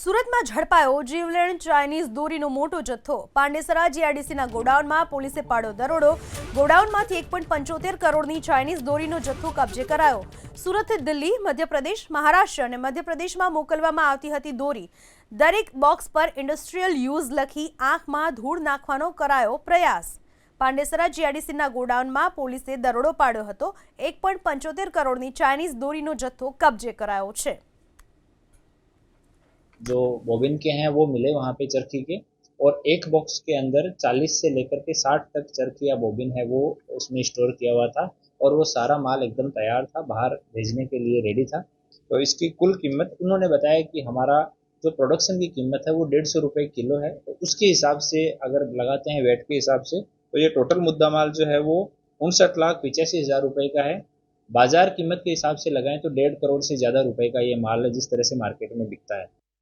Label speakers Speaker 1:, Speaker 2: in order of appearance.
Speaker 1: સુરતમાં ઝડપાયો જીવલેણ ચાઇનીઝ દોરીનો મોટો જથ્થો। પાંડેસરા જીઆઈડીસીના ગોડાઉનમાં પોલીસે પાડ્યો દરોડો। ગોડાઉનમાંથી 1.75 કરોડની ચાઇનીઝ દોરીનો જથ્થો કબજે કરાયો। સુરતથી દિલ્હી, મધ્યપ્રદેશ, મહારાષ્ટ્ર અને મધ્યપ્રદેશમાં મોકલવામાં આવતી હતી દોરી। દરેક બોક્સ પર ઇન્ડસ્ટ્રીયલ યુઝ લખી આંખમાં ધૂળ નાખવાનો કરાયો પ્રયાસ। પાંડેસરા જીઆઈડીસીના ગોડાઉનમાં પોલીસે દરોડો પાડ્યો હતો। 1.75 કરોડની ચાઇનીઝ દોરીનો જથ્થો કબજે કરાયો છે।
Speaker 2: जो बॉबिन के हैं वो मिले वहाँ पे चरखी के, और एक बॉक्स के अंदर 40 से लेकर के 60 तक चरखी या बॉबिन है वो उसमें स्टोर किया हुआ था, और वो सारा माल एकदम तैयार था, बाहर भेजने के लिए रेडी था। तो इसकी कुल कीमत उन्होंने बताया कि हमारा जो प्रोडक्शन की कीमत है वो 150 रुपये किलो है। तो उसके हिसाब से अगर लगाते हैं वेट के हिसाब से, तो ये टोटल मुद्दा माल जो है वो 59,85,000 रुपये का है। बाजार कीमत के हिसाब से लगाएं तो 1.5 करोड़ से ज़्यादा रुपए का ये माल है जिस तरह से मार्केट में बिकता है।